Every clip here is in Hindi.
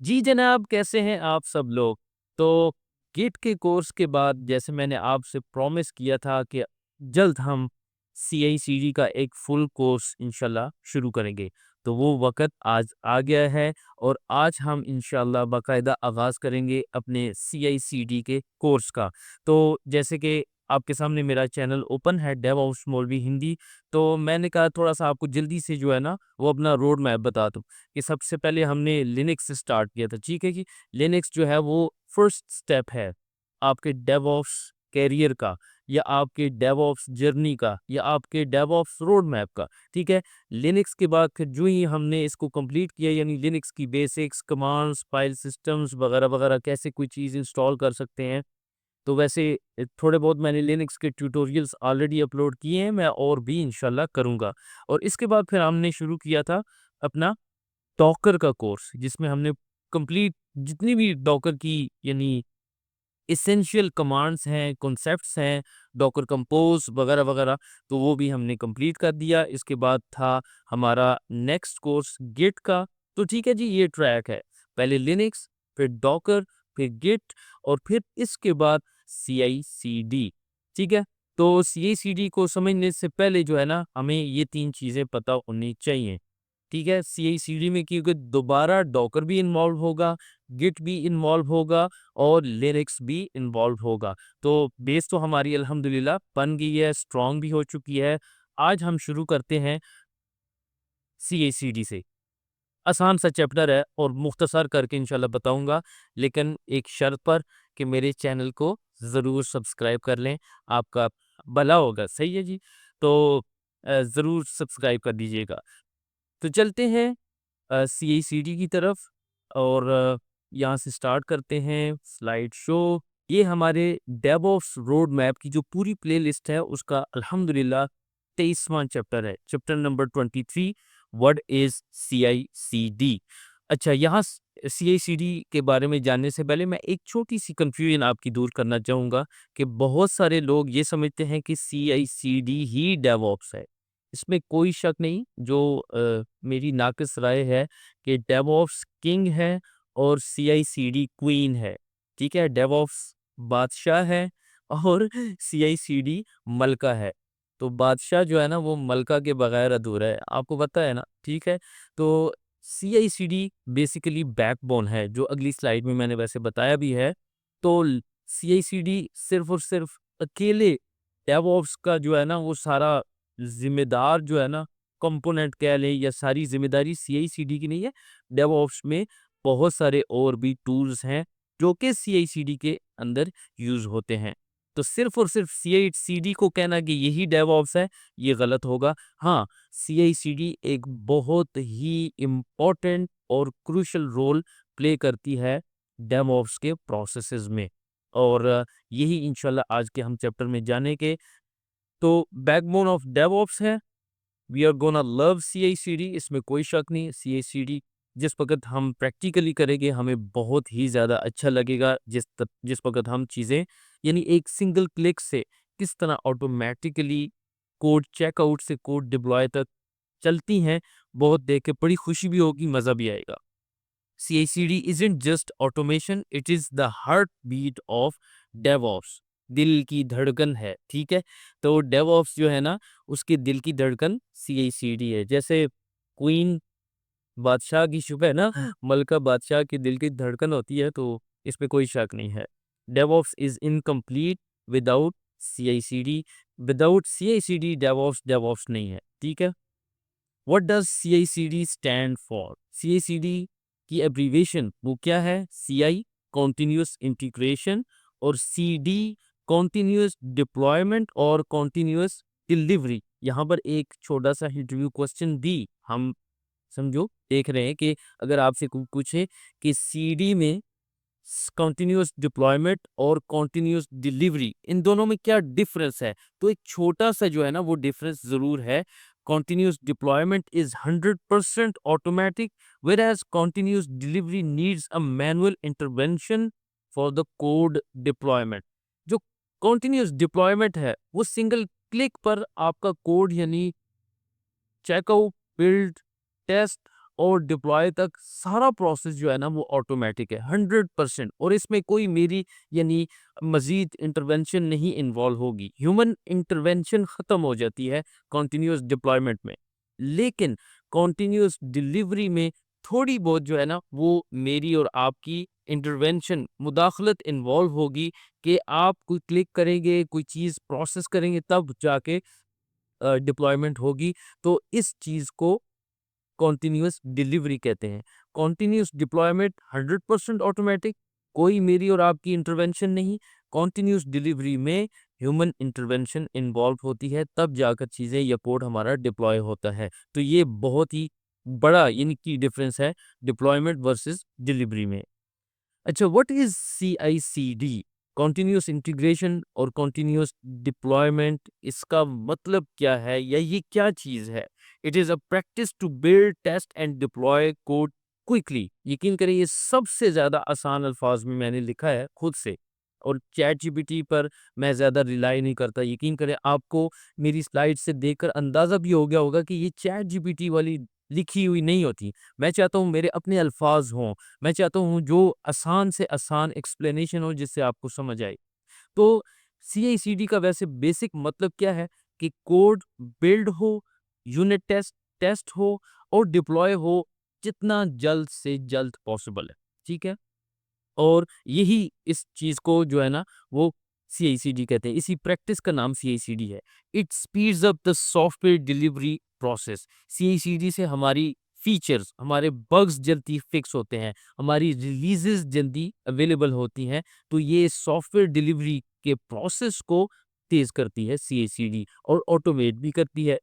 जी जनाब, कैसे हैं आप सब लोग? तो गिट के कोर्स के बाद जैसे मैंने आपसे प्रॉमिस किया था कि जल्द हम सीआईसीडी का एक फुल कोर्स इंशाल्लाह शुरू करेंगे। तो वो वक़्त आज आ गया है और आज हम इंशाल्लाह बाकायदा आगाज़ करेंगे अपने सीआईसीडी के कोर्स का। तो जैसे कि आपके सामने मेरा चैनल ओपन है डेवऑप्स मौलवी हिंदी, तो मैंने कहा थोड़ा-सा आपको जल्दी से जो है ना वो अपना रोड मैप बता दूँ। कि सबसे पहले हमने लिनक्स से स्टार्ट किया था, ठीक है जी। लिनक्स जो है वो फर्स्ट स्टेप है आपके डेवऑप्स कैरियर का या आपके डेवऑप्स जर्नी का या आपके डेवऑप्स रोड मैप का, ठीक है। लिनक्स के बाद फिर जो ही हमने इसको कंप्लीट किया यानी लिनक्स की बेसिक्स, कमांड्स, फाइल सिस्टम्स वगैरह वगैरह कैसे कोई चीज़ इंस्टॉल कर सकते हैं। तो वैसे थोड़े बहुत मैंने लिनक्स के ट्यूटोरियल्स ऑलरेडी अपलोड किए हैं, मैं और भी इंशाल्लाह करूँगा। और इसके बाद फिर हमने शुरू किया था अपना डॉकर का कोर्स जिसमें हमने कंप्लीट जितनी भी डॉकर की यानी एसेंशियल कमांड्स हैं, कॉन्सेप्ट्स हैं, डॉकर कंपोज वगैरह वगैरह, तो वो भी हमने कंप्लीट कर दिया। इसके बाद था हमारा नेक्स्ट कोर्स गिट का। तो ठीक है जी, ये ट्रैक है। पहले लिनक्स, फिर डॉकर, फिर गिट और फिर इसके बाद सीआईसीडी। ठीक है? तो सीआईसीडी को समझने से पहले जो है ना, हमें ये 3 चीज़ें पता होनी चाहिए। ठीक है, सीआईसीडी में क्योंकि दोबारा डॉकर भी इन्वॉल्व होगा, गिट भी इन्वॉल्व होगा और लिनक्स भी इन्वॉल्व होगा। तो बेस तो हमारी अल्हम्दुलिल्लाह बन गई है, स्ट्रॉन्ग भी हो चुकी है। आज हम शुरू करते हैं सीआईसीडी से। आसान सा चैप्टर है और मुख्तसर करके इंशाल्लाह बताऊंगा, लेकिन एक शर्त पर कि मेरे चैनल को ज़रूर सब्सक्राइब कर लें, आपका भला होगा। सही है जी? तो ज़रूर सब्सक्राइब कर दीजिएगा। तो चलते हैं सीआईसीडी की तरफ और यहाँ से स्टार्ट करते हैं स्लाइड शो। ये हमारे डेवऑप्स रोड मैप की जो पूरी प्लेलिस्ट है उसका अल्हम्दुलिल्लाह 23वां चैप्टर है, chapter number 23। What is CICD? अच्छा, यहाँ सीआईसीडी के बारे में जानने से पहले मैं एक छोटी सी कंफ्यूजन आपकी दूर करना चाहूँगा कि बहुत सारे लोग ये समझते हैं कि सीआईसीडी ही डेवऑप्स है। इसमें कोई शक नहीं, जो मेरी नाक़िस राय है कि डेवऑप्स किंग है और सीआईसीडी क्वीन है। ठीक है? डेवऑप्स बादशाह है और सीआईसीडी मलका है। तो बादशाह जो है ना वो मलका के बगैर अधूरा है। आपको पता है ना? ठीक है? तो सीआईसीडी बेसिकली बैकबोन है, जो अगली स्लाइड में मैंने वैसे बताया भी है। तो सीआईसीडी सिर्फ़ और सिर्फ़ अकेले डेवऑप्स का जो है ना वो सारा ज़िम्मेदार जो है ना कंपोनेंट कह लें या सारी ज़िम्मेदारी सीआईसीडी की नहीं है। डेवऑप्स में बहुत सारे और भी टूल्स हैं जो कि सीआईसीडी के अंदर यूज़ होते हैं। तो सिर्फ़ और सिर्फ़ सीआईसीडी को कहना कि यही डेवऑप्स है, ये गलत होगा। हाँ, सीआईसीडी एक बहुत ही इम्पोर्टेंट और क्रूशियल रोल प्ले करती है डेवऑप्स के प्रोसेसेस में और यही इंशाल्लाह आज के हम चैप्टर में जानेंगे। तो बैकबोन ऑफ डेवऑप्स है। We are gonna love CICD, इसमें कोई शक नहीं। सीआईसीडी जिस वक़्त हम प्रैक्टिकली करेंगे हमें बहुत ही ज़्यादा अच्छा लगेगा। जिस वक़्त हम चीज़ें यानी एक सिंगल क्लिक से किस तरह ऑटोमैटिकली कोड चेकआउट से कोड डिप्लॉय तक चलती हैं, बहुत देख के बड़ी खुशी भी होगी, मज़ा भी आएगा। CI/CD isn't just automation, it is the heartbeat of DevOps। दिल की धड़कन है, ठीक है? तो DevOps जो है ना, उसके दिल की धड़कन CI/CD है। जैसे क्वीन बादशाह की शुबह ना, मलका बादशाह के दिल की धड़कन होती है, तो इसमें कोई शक नहीं है। DevOps is incomplete without CI/CD। Without CI/CD DevOps DevOps नहीं है, ठीक है? What does CI/CD stand for? CI/CD की एब्रीविएशन वो क्या है? CI कॉन्टिन्यूस इंटीग्रेशन और CD कॉन्टिन्यूस डिप्लॉयमेंट और कॉन्टिन्यूस डिलीवरी। यहाँ पर एक छोटा सा इंटरव्यू क्वेश्चन भी हम समझो देख रहे हैं कि अगर आपसे कोई पूछे कि CD में कॉन्टिन्यूस डिप्लॉयमेंट और कॉन्टिन्यूस डिलीवरी इन दोनों में क्या डिफरेंस है, तो एक छोटा सा जो है ना वो डिफरेंस जरूर है। Continuous deployment is 100% automatic, whereas continuous delivery needs a manual intervention for the code deployment. जो कॉन्टिन्यूस डिप्लॉयमेंट है वो सिंगल क्लिक पर आपका कोड यानी चेकआउट, बिल्ड, टेस्ट और डिप्लॉय तक सारा प्रोसेस जो है ना वो ऑटोमेटिक है 100%, और इसमें कोई मेरी यानी मजीद इंटरवेंशन नहीं इन्वॉल्व होगी। ह्यूमन इंटरवेंशन ख़त्म हो जाती है कॉन्टीन्यूस डिप्लॉयमेंट में, लेकिन कॉन्टीन्यूस डिलीवरी में थोड़ी बहुत जो है ना वो मेरी और आपकी इंटरवेंशन मुदाखलत इन्वॉल्व होगी कि आप कोई क्लिक करेंगे, कोई चीज़ प्रोसेस करेंगे, तब जाके डिप्लॉयमेंट होगी। तो इस चीज़ को कॉन्टिन्यूअस डिलीवरी कहते हैं। कॉन्टिन्यूअस डिप्लॉयमेंट 100% ऑटोमेटिक, कोई मेरी और आपकी इंटरवेंशन नहीं। कॉन्टिन्यूअस डिलीवरी में ह्यूमन इंटरवेंशन इन्वॉल्व होती है, तब जाकर चीज़ें या कोड हमारा डिप्लॉय होता है। तो ये बहुत ही बड़ा यानी की डिफरेंस है डिप्लॉयमेंट वर्सेस डिलीवरी में। अच्छा, what is CI/CD? Continuous integration और कॉन्टिन्यूअस डिप्लॉयमेंट, इसका मतलब क्या है या ये क्या चीज़ है? It is a practice to build, test and deploy code quickly. यकीन करें ये सबसे ज़्यादा आसान अल्फाज में मैंने लिखा है खुद से, और चैट जीपीटी पर मैं ज़्यादा रिलाई नहीं करता। यकीन करें आपको मेरी स्लाइड से देखकर अंदाज़ा भी हो गया होगा कि ये चैट जीपीटी वाली लिखी हुई नहीं होती। मैं चाहता हूँ मेरे अपने अल्फाज हों, मैं चाहता हूँ जो आसान से आसान एक्सप्लेनेशन हो जिससे आपको समझ आए। तो CI/CD का वैसे बेसिक मतलब क्या है कि कोड बिल्ड हो, यूनिट टेस्ट टेस्ट हो और डिप्लॉय हो जितना जल्द से जल्द पॉसिबल है। ठीक है? और यही इस चीज़ को जो है ना वो CI/CD कहते हैं। इसी प्रैक्टिस का नाम CI/CD है। It speeds up the software delivery process. CI/CD से हमारी फीचर्स, हमारे बग्स जल्दी फिक्स होते हैं, हमारी रिलीजेस जल्दी अवेलेबल होती हैं। तो ये सॉफ्टवेयर डिलीवरी के प्रोसेस को तेज़ करती है CI/CD, और ऑटोमेट भी करती है।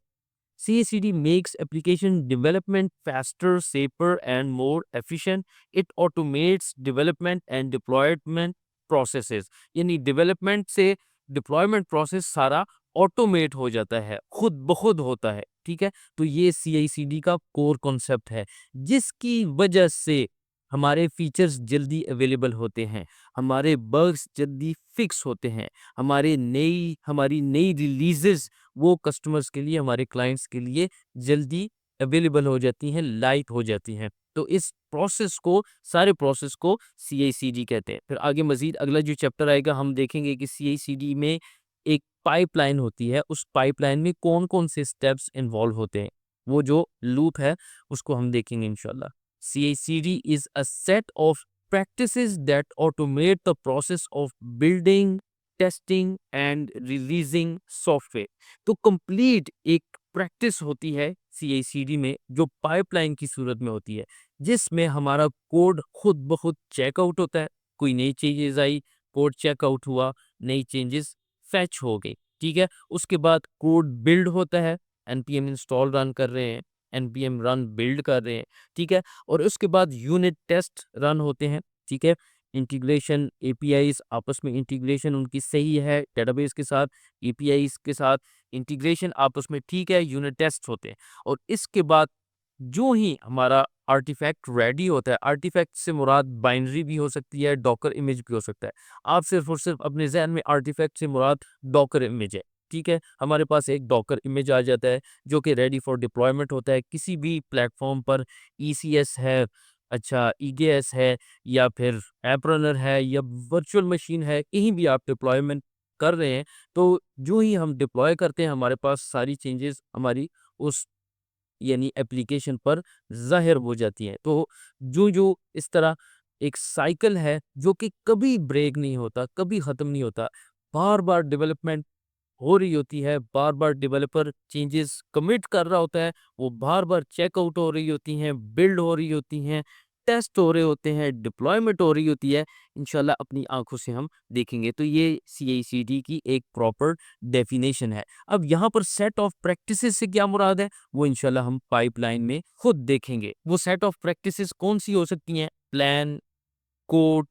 CI/CD makes application development faster, safer, and more efficient. It automates development and deployment processes. यानी डेवलपमेंट से डिप्लॉयमेंट प्रोसेस सारा ऑटोमेट हो जाता है, खुद ब खुद होता है। ठीक है? तो ये CI/CD का कोर कॉन्सेप्ट है, जिसकी वजह से हमारे फीचर्स जल्दी अवेलेबल होते हैं, हमारे बग्स जल्दी फिक्स होते हैं, हमारी नई रिलीजेस वो कस्टमर्स के लिए, हमारे क्लाइंट्स के लिए जल्दी अवेलेबल हो जाती हैं, लाइट हो जाती हैं। तो इस प्रोसेस को, सारे प्रोसेस को CI/CD कहते हैं। फिर आगे मज़ीद अगला जो चैप्टर आएगा हम देखेंगे कि CI/CD में एक पाइपलाइन होती है, उस पाइपलाइन में कौन-कौन से स्टेप्स इन्वॉल्व होते हैं। वो जो लूप है उसको हम देखेंगे इंशाल्लाह। CI/CD is a set of practices that automate the process of building, testing and releasing software. तो कंप्लीट एक प्रैक्टिस होती है CI/CD में, जो पाइपलाइन की सूरत में होती है, जिसमें हमारा कोड खुद ब खुद चेकआउट होता है। कोई नई चेंजेस आई, कोड चेकआउट हुआ, नई चेंजेस फैच हो गई। ठीक है? उसके बाद कोड बिल्ड होता है, npm इंस्टॉल रन कर रहे हैं, npm रन बिल्ड कर रहे हैं। ठीक है? और उसके बाद यूनिट टेस्ट रन होते हैं। ठीक है? इंटीग्रेशन, एपीआईज़ आपस में इंटीग्रेशन उनकी सही है डेटाबेस के साथ, एपीआईज़ के साथ इंटीग्रेशन आपस में ठीक है, यूनिट टेस्ट होते हैं। और इसके बाद जो ही हमारा आर्टिफैक्ट रेडी होता है, आर्टिफैक्ट से मुराद बाइनरी भी हो सकती है, डॉकर इमेज भी हो सकता है। आप सिर्फ और सिर्फ अपने ज़हन में आर्टिफैक्ट से मुराद डॉकर इमेज है। ठीक है? हमारे पास एक डॉकर इमेज आ जाता है जो कि रेडी फॉर डिप्लॉयमेंट होता है किसी भी प्लेटफॉर्म पर। ईसीएस है, अच्छा ईकेएस है, या फिर ऐप रनर है, या वर्चुअल मशीन है, कहीं भी आप डिप्लॉयमेंट कर रहे हैं, तो जो ही हम डिप्लॉय करते हैं हमारे पास सारी चेंजेस हमारी उस यानी एप्लीकेशन पर ज़ाहिर हो जाती हैं। तो जो इस तरह एक साइकिल है जो कि कभी ब्रेक नहीं होता, कभी ख़त्म नहीं होता। बार-बार डेवलपमेंट हो रही होती है, बार-बार डेवलपर चेंजेस कमिट कर रहा होता है, वो बार-बार चेकआउट हो रही होती हैं, बिल्ड हो रही होती हैं, टेस्ट हो रहे होते हैं, डिप्लॉयमेंट हो रही होती है। इंशाल्लाह अपनी आँखों से हम देखेंगे। तो ये CI/CD की एक प्रॉपर डेफिनेशन है। अब यहाँ पर सेट ऑफ प्रैक्टिसेस से क्या मुराद है, वो इंशाल्लाह हम पाइपलाइन में खुद देखेंगे। वो सेट ऑफ प्रैक्टिसेस कौन-सी हो सकती हैं? प्लान, कोड,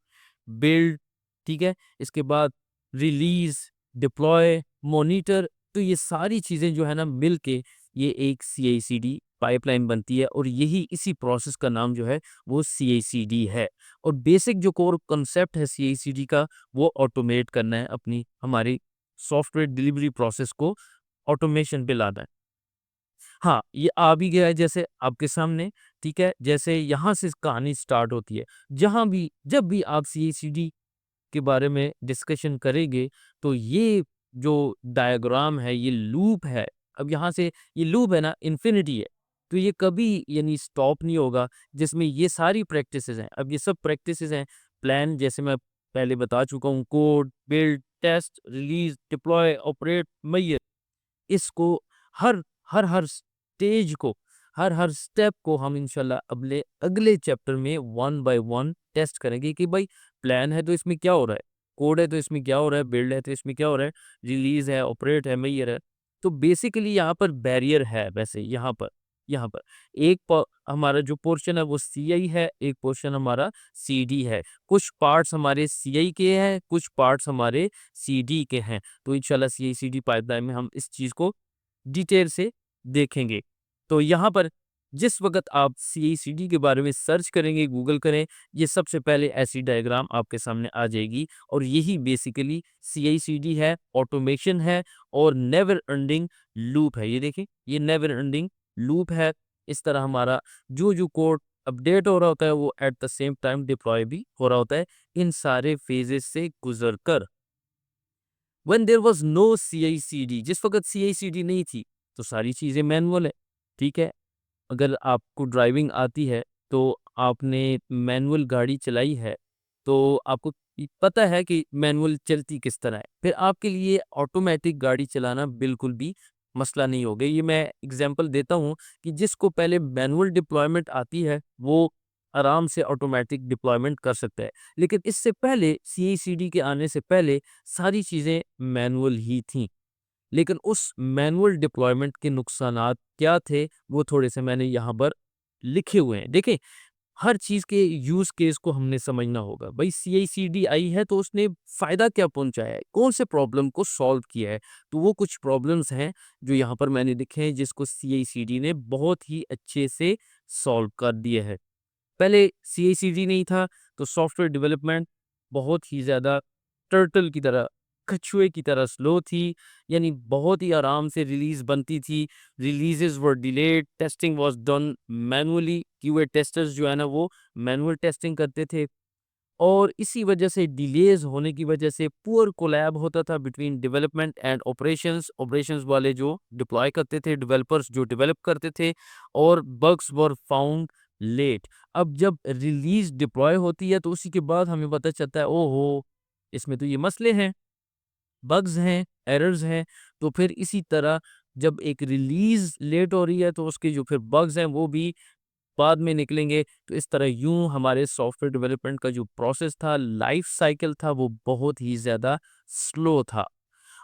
बिल्ड, ठीक है? इसके बाद रिलीज़, डिप्लॉय, मॉनिटर। तो ये सारी चीज़ें जो है ना मिलके ये एक CI/CD पाइपलाइन बनती है, और यही इसी प्रोसेस का नाम जो है वो CI/CD है। और बेसिक जो कोर कांसेप्ट है CI/CD का, वो ऑटोमेट करना है, अपनी हमारी सॉफ्टवेयर डिलीवरी प्रोसेस को ऑटोमेशन पे लाना है। हाँ, ये आ भी गया है जैसे आपके सामने, ठीक है? जैसे यहाँ से कहानी स्टार्ट होती है। जहाँ भी जब भी आप सीई/सीडी के बारे में डिस्कशन करेंगे, तो ये जो डायग्राम है, ये लूप है। अब यहाँ से ये लूप है ना, इन्फिनिटी है। तो ये कभी यानी स्टॉप नहीं होगा, जिसमें ये सारी प्रैक्टिसेज़ हैं। अब ये सब प्रैक्टिसेज़ हैं, प्लान जैसे मैं पहले बता चुका हूँ, code, build, test, release, deploy, operate, मैयर। इसको हर हर स्टेज को, हर स्टेप को हम इंशाल्लाह अगले अगले चैप्टर में वन बाय वन टेस्ट करेंगे कि भाई प्लान है तो इसमें क्या हो रहा है, कोड है तो इसमें क्या हो रहा है, बिल्ड है तो इसमें क्या हो रहा है, रिलीज है, ऑपरेट है, मेयर है। तो बेसिकली यहाँ पर बैरियर है, वैसे यहाँ पर हमारा जो पोर्शन है वो सीआई है, एक पोर्शन हमारा सीडी है। कुछ पार्ट्स हमारे सीआई के हैं, कुछ पार्ट्स हमारे सीडी के हैं। तो इंशाल्लाह सीआई/सीडी पाइपलाइन में हम इस चीज़ को डिटेल से देखेंगे। तो यहाँ पर जिस वक़्त आप सीआई/सीडी के बारे में सर्च करेंगे, गूगल करें, ये सबसे पहले ऐसी डायग्राम आपके सामने आ जाएगी और यही बेसिकली सीआई/सीडी है, ऑटोमेशन है और नेवर एंडिंग लूप है। ये देखिए, ये नेवर एंडिंग लूप है। इस तरह हमारा जो कोड अपडेट हो रहा होता है, वो at the same time deploy भी हो रहा होता है, इन सारे फेजेस से गुजर कर। When there was no CICD, जिस वक़्त सीआई/सीडी नहीं थी, तो सारी चीज़ें मैनुअल है, ठीक है? अगर आपको ड्राइविंग आती है, तो आपने मैनुअल गाड़ी चलाई है, तो आपको पता है कि मैनुअल चलती किस तरह है। फिर आपके लिए ऑटोमैटिक गाड़ी चलाना बिल्कुल भी मसला नहीं होगा। ये मैं एग्ज़ाम्पल देता हूँ कि जिसको पहले मैनुअल डिप्लॉयमेंट आती है, वो आराम से ऑटोमैटिक डिप्लॉयमेंट कर सकता है। लेकिन इससे पहले सीई/सीडी के आने से पहले सारी चीज़ें मैनुअल ही थीं। लेकिन उस मैनुअल डिप्लॉयमेंट के नुकसानात क्या थे, वो थोड़े-से मैंने यहाँ पर लिखे हुए हैं। देखें, हर चीज़ के यूज़ केस को हमने समझना होगा। भई सीआई/सीडी आई है तो उसने फ़ायदा क्या पहुँचाया है? कौन से प्रॉब्लम को सॉल्व किया है? तो वो कुछ प्रॉब्लम्स हैं जो यहाँ पर मैंने लिखे हैं जिसको सीआई/सीडी ने बहुत ही अच्छे से सॉल्व कर दिए हैं। पहले सीआई/सीडी नहीं था, तो सॉफ्टवेयर डेवलपमेंट बहुत ही ज़्यादा टर्टल की तरह, कछुए की तरह स्लो थी, यानी बहुत ही आराम से रिलीज़ बनती थी। Releases were delayed, testing was done manually, QA testers जो है ना वो मैनुअल टेस्टिंग करते थे और इसी वजह से डिलेज़ होने की वजह से पुअर कोलैब होता था between development and operations. Operations वाले जो डिप्लॉय करते थे, डेवलपर्स जो डेवलप करते थे और बग्स वर फाउंड लेट। अब जब रिलीज़ डिप्लॉय होती है तो उसी के बाद हमें पता चलता है, ओहो! इसमें तो ये मसले हैं, बग्स हैं, एरर्स हैं। तो फिर इसी तरह जब एक रिलीज़ लेट हो रही है तो उसके जो फिर बग्स हैं वो भी बाद में निकलेंगे। तो इस तरह यूँ हमारे सॉफ्टवेयर डेवलपमेंट का जो प्रोसेस था, लाइफ साइकिल था, वो बहुत ही ज़्यादा स्लो था।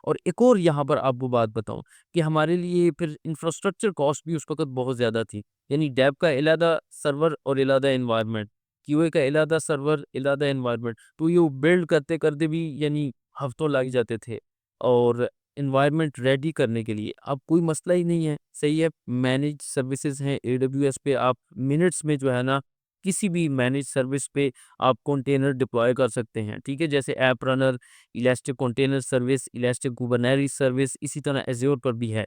और एक और यहाँ पर आपको बात बताऊँ कि हमारे लिए फिर इंफ्रास्ट्रक्चर कॉस्ट भी उस वक़्त बहुत ज़्यादा थी। यानी डेव का इलादा सर्वर और इलादा एनवायरनमेंट, क्यूए का इलादा सर्वर, इलादा एनवायरनमेंट। तो ये बिल्ड करते-करते भी यानी हफ्तों लग जाते थे और एनवायरनमेंट रेडी करने के लिए अब कोई मसला ही नहीं है, सही है। मैनेज सर्विसेज़ हैं एडब्ल्यूएस पे, आप मिनट्स में जो है ना, किसी भी मैनेज सर्विस पे आप कंटेनर डिप्लॉय कर सकते हैं, ठीक है? जैसे app runner, elastic container service, elastic Kubernetes service, इसी तरह एज़्योर पर भी है।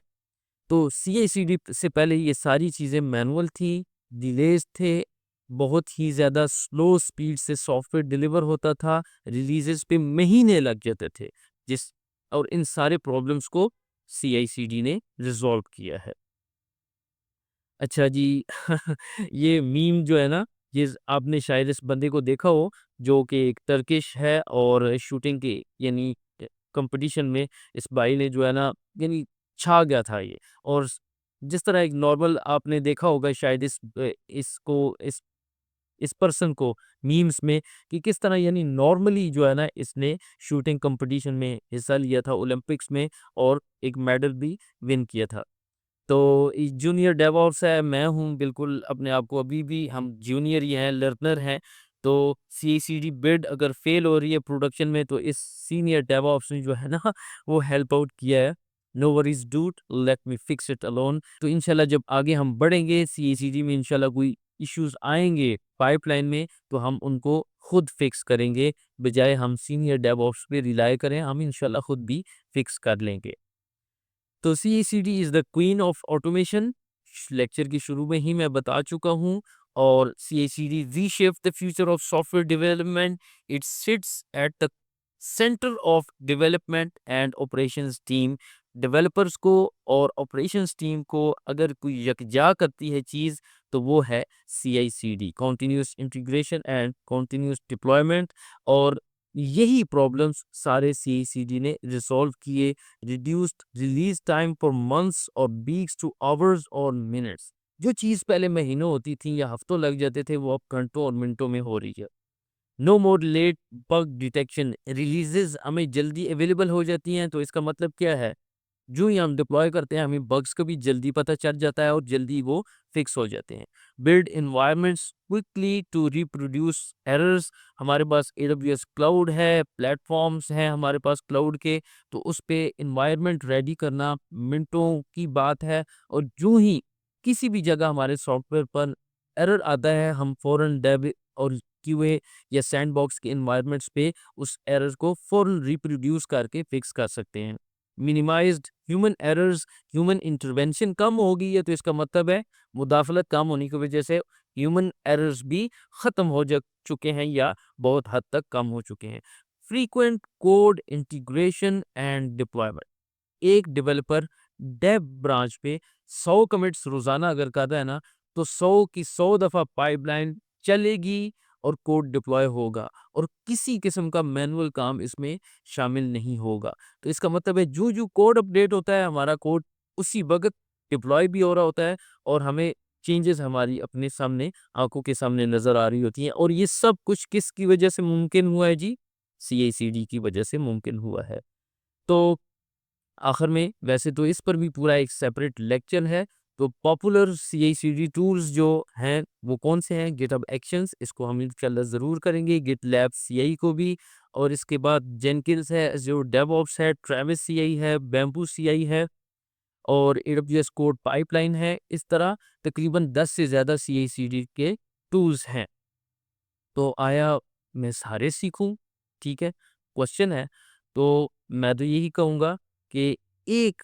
तो सीआई/सीडी से पहले ये सारी चीज़ें मैनुअल थी, डिलेज़ थे, बहुत ही ज़्यादा स्लो स्पीड से सॉफ्टवेयर डिलीवर होता था, रिलीज़ेज़ पे महीने लग जाते थे। जिस और इन सारे प्रॉब्लम्स को सीआई/सीडी ने रिज़ॉल्व किया है। अच्छा जी, ये मीम जो है ना, ये आपने शायद इस बंदे को देखा हो, जो कि एक टर्किश है और शूटिंग के यानी कंपटीशन में इस भाई ने जो है ना, यानी छा गया था ये। और जिस तरह एक नॉर्मल आपने देखा होगा शायद इस पर्सन को मीम्स में कि किस तरह यानी नॉर्मली जो है ना, इसने शूटिंग कंपटीशन में हिस्सा लिया था ओलंपिक्स में और एक मेडल भी विन किया था। तो जूनियर डेवऑप्स है, मैं हूँ बिल्कुल अपने आप को अभी भी हम जूनियर ही हैं, लर्नर हैं। तो सीआई/सीडी बिल्ड अगर फेल हो रही है प्रोडक्शन में तो इस सीनियर डेवऑप्स ने जो है ना वो हेल्प आउट किया है। No worries dude, let me fix it alone. तो इंशाल्लाह जब आगे हम बढ़ेंगे सीआई/सीडी में इंशाल्लाह कोई इश्यूज़ आएँगे पाइपलाइन में तो हम उनको खुद फिक्स करेंगे, बजाय हम सीनियर डेवऑप्स पे रिलाय करें, हम इंशाल्लाह खुद भी फिक्स कर लेंगे। तो CACD is the queen of automation lecture की शुरू में ही मैं बता चुका हूँ। और CI/CD reshape the future of software development. It sits at the centre of development and operations team. Developers को और ऑपरेशंस टीम को अगर कोई यकजा करती है चीज़, तो वो है CI/CD, continuous integration and continuous deployment. और यही प्रॉब्लम्स सारे CI/CD ने रिसॉल्व किए। Reduced release time for months और वीक्स टू आवर्स और मिनट्स। जो चीज़ पहले महीनों होती थी या हफ्तों लग जाते थे, वो अब घंटों और मिनटों में हो रही है। नो मोर लेट बग डिटेक्शन। रिलीजेस हमें जल्दी अवेलेबल हो जाती हैं, तो इसका मतलब क्या है, जो ही हम डिप्लॉय करते हैं हमें बग्स का भी जल्दी पता चल जाता है और जल्दी वो फिक्स हो जाते हैं। Build environments quickly to reproduce errors. हमारे पास AWS क्लाउड है, प्लेटफॉर्म्स हैं हमारे पास क्लाउड के, तो उस पे इन्वायरमेंट रेडी करना मिनटों की बात है। और जो ही किसी भी जगह हमारे सॉफ्टवेयर पर एरर आता है, हम फौरन डेव और QA या सैंडबॉक्स के इन्वायरमेंट्स पे उस एरर को फौरन रिप्रोड्यूस करके फिक्स कर सकते हैं। Minimized human errors. Human intervention कम हो गई है, तो इसका मतलब है मुदाखलत कम होने की वजह से ह्यूमन एरर्स भी खत्म हो जा चुके हैं या बहुत हद तक कम हो चुके हैं। Frequent code integration and deployment. एक डेवलपर डेव ब्रांच पे 100 कमिट्स रोजाना अगर करता है ना, तो 100 की 100 दफा पाइपलाइन चलेगी और कोड डिप्लॉय होगा, और किसी किस्म का मैनुअल काम इसमें शामिल नहीं होगा। तो इसका मतलब है जो जो कोड अपडेट होता है, हमारा कोड उसी वक्त डिप्लॉय भी हो रहा होता है, और हमें चेंजेस हमारी अपने सामने आंखों के सामने नजर आ रही होती हैं। और ये सब कुछ किसकी वजह से मुमकिन हुआ है जी? CI/CD की वजह से मुमकिन हुआ है। तो आखिर में वैसे तो इस पर भी पूरा एक सेपरेट लेक्चर है। तो पॉपुलर CI/CD टूल्स जो हैं वो कौन से हैं? गिटहब एक्शंस, इसको हम इंशाल्लाह ज़रूर करेंगे। गिटलैब CI को भी, और इसके बाद जेनकिंस है, जो डेवऑप्स है, ट्रैविस CI है, बैम्बू CI है, और AWS कोड पाइपलाइन है। इस तरह तकरीबन 10 से ज़्यादा CI/CD के टूल्स हैं। तो आया मैं सारे सीखूं? ठीक है, क्वेश्चन है। तो मैं तो यही कहूँगा कि एक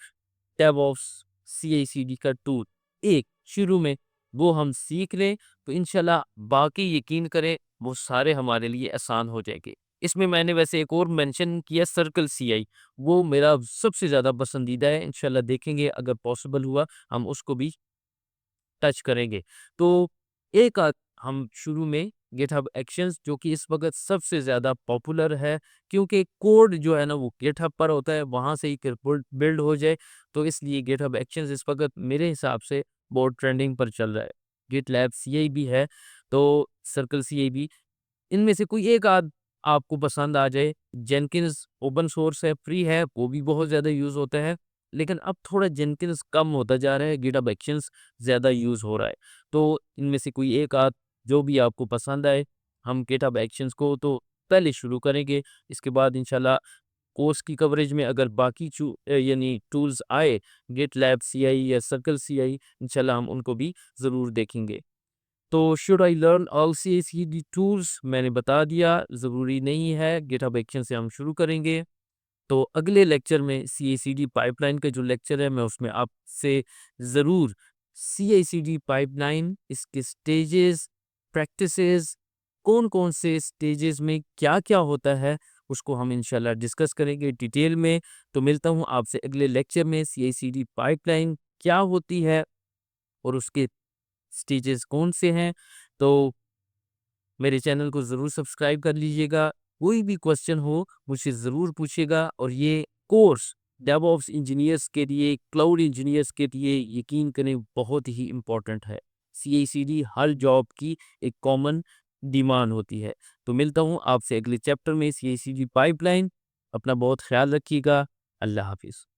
डेवऑप्स CI/CD का टूल, एक शुरू में वो हम सीख लें, तो इंशाल्लाह बाकी यकीन करें वो सारे हमारे लिए आसान हो जाएंगे। इसमें मैंने वैसे एक और मेंशन किया, सर्कल CI, वो मेरा सबसे ज़्यादा पसंदीदा है। इंशाल्लाह देखेंगे अगर पॉसिबल हुआ हम उसको भी टच करेंगे। तो एक हम शुरू में गिटहब एक्शंस, जो कि इस वक़्त सबसे ज़्यादा पॉपुलर है, क्योंकि कोड जो है ना वो गिटहब पर होता है, वहाँ से ही फिर बिल्ड हो जाए, तो इसलिए गिटहब एक्शंस इस वक़्त मेरे हिसाब से बहुत ट्रेंडिंग पर चल रहा है। गिटलैब CI भी है, तो सर्कल CI भी। इनमें से कोई एक आध आपको पसंद आ जाए। जेनकिंस ओपन सोर्स है, फ्री है, वो भी बहुत ज़्यादा यूज़ होता है। लेकिन अब थोड़ा जेनकिंस कम होता जा रहा है, गिटहब एक्शंस ज़्यादा यूज़ हो रहा है। तो इनमें से कोई एक आध जो भी आपको पसंद आए, हम गिटहब एक्शंस को तो पहले शुरू करेंगे। इसके बाद इंशाल्लाह कोर्स की कवरेज में अगर बाकी यानी टूल्स आए, गिटलैब CI या सर्कल CI, इंशाल्लाह हम उनको भी ज़रूर देखेंगे। तो should I learn all CI/CD tools? मैंने बता दिया, ज़रूरी नहीं है। गिटहब एक्शन से हम शुरू करेंगे। तो अगले लेक्चर में CI/CD पाइपलाइन का जो लेक्चर है, मैं उसमें आपसे ज़रूर CI/CD पाइपलाइन, इसके स्टेजेस, प्रैक्टिसेस, कौन-कौन से स्टेजेस में क्या-क्या होता है, उसको हम इंशाल्लाह डिस्कस करेंगे डिटेल में। तो मिलता हूँ आपसे अगले लेक्चर में। CI/CD पाइपलाइन क्या होती है और उसके स्टेजेस कौन से हैं? तो मेरे चैनल को ज़रूर सब्सक्राइब कर लीजिएगा। कोई भी क्वेश्चन हो मुझसे ज़रूर पूछिएगा, और ये कोर्स डेवऑप्स इंजीनियर्स के लिए, क्लाउड इंजीनियर्स के लिए यकीन करें बहुत ही इम्पोर्टेंट है। CI/CD हर जॉब की एक कॉमन डिमांड होती है। तो मिलता हूँ आपसे अगले चैप्टर में, CI/CD पाइपलाइन। अपना बहुत ख्याल रखिएगा। अल्लाह हाफ़िज़।